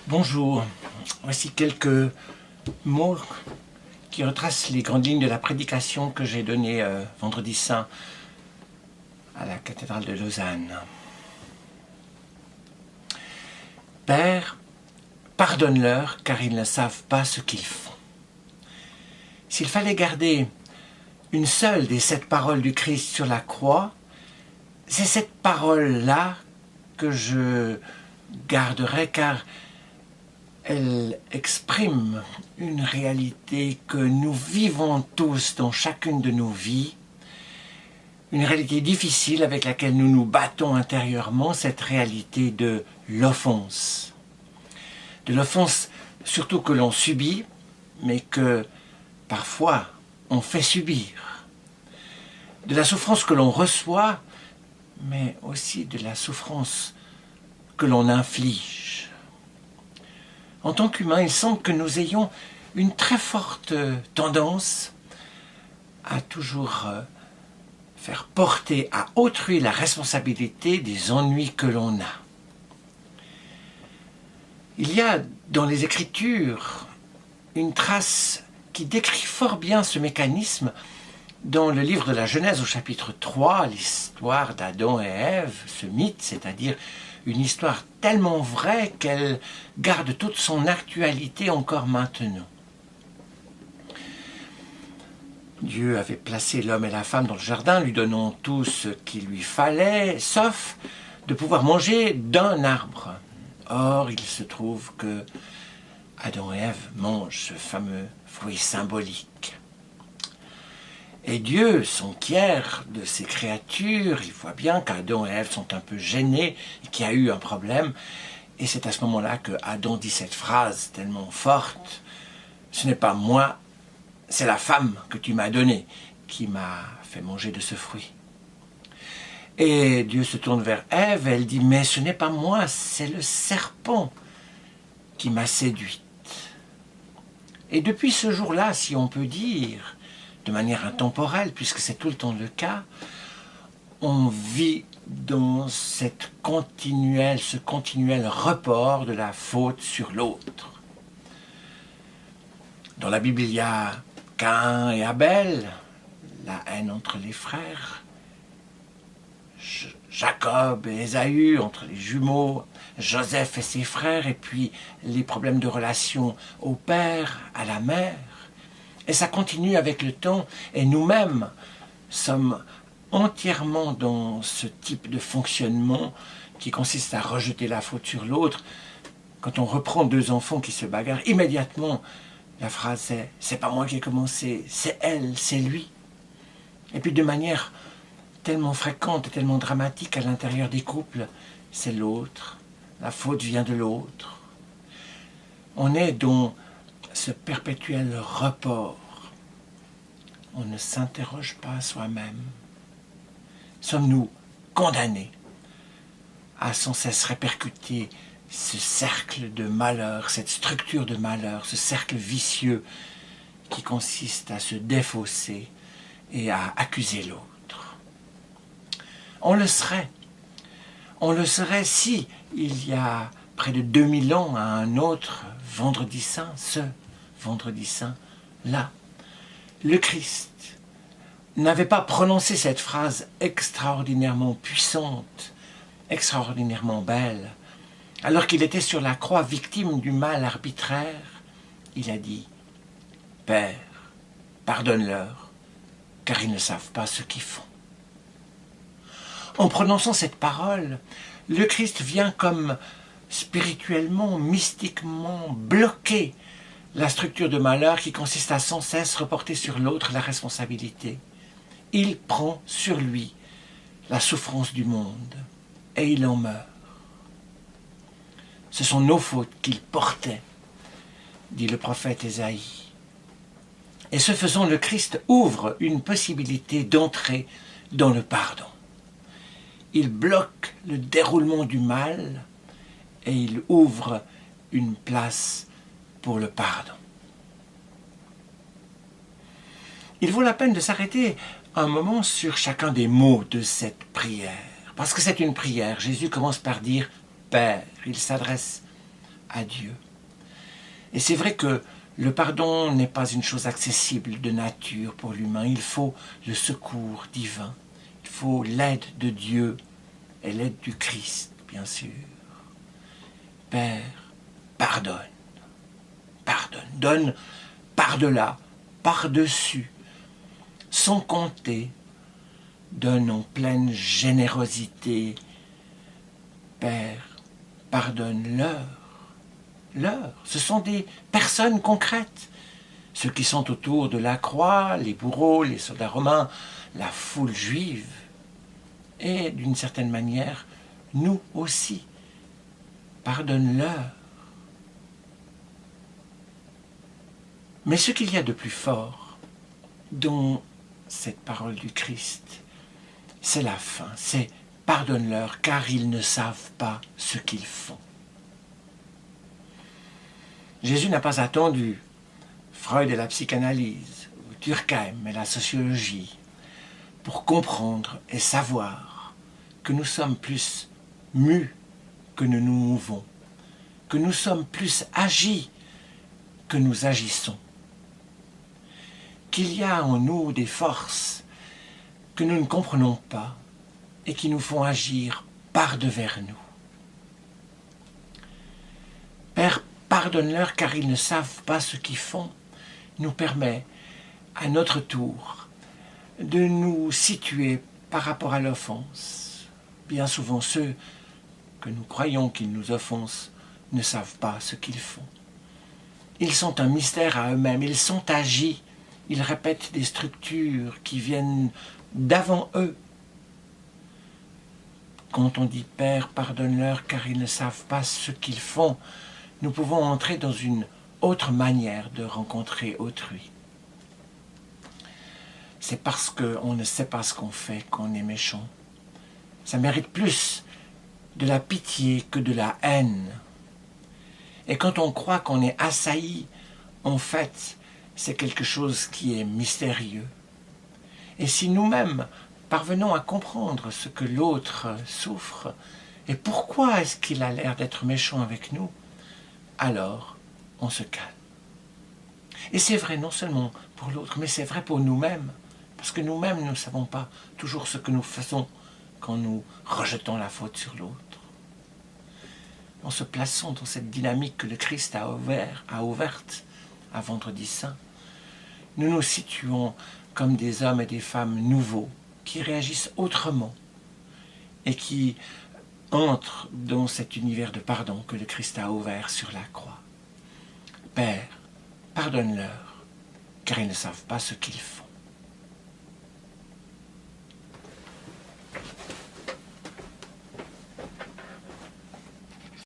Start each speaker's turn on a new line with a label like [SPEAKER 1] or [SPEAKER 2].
[SPEAKER 1] Bonjour, voici quelques mots qui retracent les grandes lignes de la prédication que j'ai donnée vendredi saint à la cathédrale de Lausanne. Père, pardonne-leur car ils ne savent pas ce qu'ils font. S'il fallait garder une seule des 7 paroles du Christ sur la croix, c'est cette parole-là que je garderai car elle exprime une réalité que nous vivons tous dans chacune de nos vies, une réalité difficile avec laquelle nous nous battons intérieurement, cette réalité de l'offense. De l'offense surtout que l'on subit, mais que parfois on fait subir. De la souffrance que l'on reçoit, mais aussi de la souffrance que l'on inflige. En tant qu'humains, il semble que nous ayons une très forte tendance à toujours faire porter à autrui la responsabilité des ennuis que l'on a. Il y a dans les Écritures une trace qui décrit fort bien ce mécanisme dans le livre de la Genèse au chapitre 3, l'histoire d'Adam et Ève, ce mythe, c'est-à-dire une histoire tellement vraie qu'elle garde toute son actualité encore maintenant. Dieu avait placé l'homme et la femme dans le jardin, lui donnant tout ce qu'il lui fallait, sauf de pouvoir manger d'un arbre. Or, il se trouve que Adam et Ève mangent ce fameux fruit symbolique. Et Dieu s'enquiert de ces créatures, il voit bien qu'Adam et Ève sont un peu gênés et qu'il y a eu un problème. Et c'est à ce moment-là que Adam dit cette phrase tellement forte, « Ce n'est pas moi, c'est la femme que tu m'as donnée qui m'a fait manger de ce fruit. » Et Dieu se tourne vers Ève, elle dit « Mais ce n'est pas moi, c'est le serpent qui m'a séduite. » Et depuis ce jour-là, si on peut dire, de manière intemporelle, puisque c'est tout le temps le cas, on vit dans ce continuel report de la faute sur l'autre. Dans la Bible, il y a Caïn et Abel, la haine entre les frères, Jacob et Ésaü, entre les jumeaux, Joseph et ses frères, et puis les problèmes de relation au père, à la mère. Et ça continue avec le temps, et nous-mêmes sommes entièrement dans ce type de fonctionnement qui consiste à rejeter la faute sur l'autre. Quand on reprend 2 enfants qui se bagarrent, immédiatement, la phrase est « c'est pas moi qui ai commencé, c'est elle, c'est lui ». Et puis de manière tellement fréquente et tellement dramatique à l'intérieur des couples, c'est l'autre, la faute vient de l'autre. On est dans ce perpétuel report. On ne s'interroge pas soi-même. Sommes-nous condamnés à sans cesse répercuter ce cercle de malheur, cette structure de malheur, ce cercle vicieux qui consiste à se défausser et à accuser l'autre? On le serait si il y a près de 2000 ans à un autre vendredi saint, ce vendredi saint là, le Christ n'avait pas prononcé cette phrase extraordinairement puissante, extraordinairement belle. Alors qu'il était sur la croix victime du mal arbitraire, il a dit « Père, pardonne-leur, car ils ne savent pas ce qu'ils font. » En prononçant cette parole, le Christ vient comme spirituellement, mystiquement bloquer la structure de malheur qui consiste à sans cesse reporter sur l'autre la responsabilité. Il prend sur lui la souffrance du monde et il en meurt. Ce sont nos fautes qu'il portait, dit le prophète Ésaïe. Et ce faisant, le Christ ouvre une possibilité d'entrer dans le pardon. Il bloque le déroulement du mal et il ouvre une place pour le pardon. Il vaut la peine de s'arrêter un moment sur chacun des mots de cette prière. Parce que c'est une prière. Jésus commence par dire « Père ». Il s'adresse à Dieu. Et c'est vrai que le pardon n'est pas une chose accessible de nature pour l'humain. Il faut le secours divin. Il faut l'aide de Dieu et l'aide du Christ, bien sûr. Père, pardonne. Pardonne. Donne par-delà, par-dessus, sans compter. Donne en pleine générosité. Père, pardonne-leur. Ce sont des personnes concrètes. Ceux qui sont autour de la croix, les bourreaux, les soldats romains, la foule juive. Et d'une certaine manière, nous aussi. Pardonne-leur. Mais ce qu'il y a de plus fort dans cette parole du Christ, c'est la fin, c'est pardonne-leur car ils ne savent pas ce qu'ils font. Jésus n'a pas attendu Freud et la psychanalyse, ou Durkheim et la sociologie, pour comprendre et savoir que nous sommes plus mus que nous nous mouvons, que nous sommes plus agis que nous agissons, qu'il y a en nous des forces que nous ne comprenons pas et qui nous font agir par-devers nous. Père, pardonne-leur car ils ne savent pas ce qu'ils font, nous permet à notre tour de nous situer par rapport à l'offense. Bien souvent, ceux que nous croyons qu'ils nous offensent ne savent pas ce qu'ils font. Ils sont un mystère à eux-mêmes, ils sont agis, ils répètent des structures qui viennent d'avant eux. Quand on dit « Père, pardonne-leur car ils ne savent pas ce qu'ils font », nous pouvons entrer dans une autre manière de rencontrer autrui. C'est parce qu'on ne sait pas ce qu'on fait qu'on est méchant. Ça mérite plus de la pitié que de la haine. Et quand on croit qu'on est assailli, en fait, c'est quelque chose qui est mystérieux. Et si nous-mêmes parvenons à comprendre ce que l'autre souffre, et pourquoi est-ce qu'il a l'air d'être méchant avec nous, alors on se calme. Et c'est vrai non seulement pour l'autre, mais c'est vrai pour nous-mêmes, parce que nous-mêmes, nous ne savons pas toujours ce que nous faisons quand nous rejetons la faute sur l'autre. En se plaçant dans cette dynamique que le Christ a ouverte à Vendredi Saint, nous nous situons comme des hommes et des femmes nouveaux, qui réagissent autrement et qui entrent dans cet univers de pardon que le Christ a ouvert sur la croix. Père, pardonne-leur, car ils ne savent pas ce qu'ils font.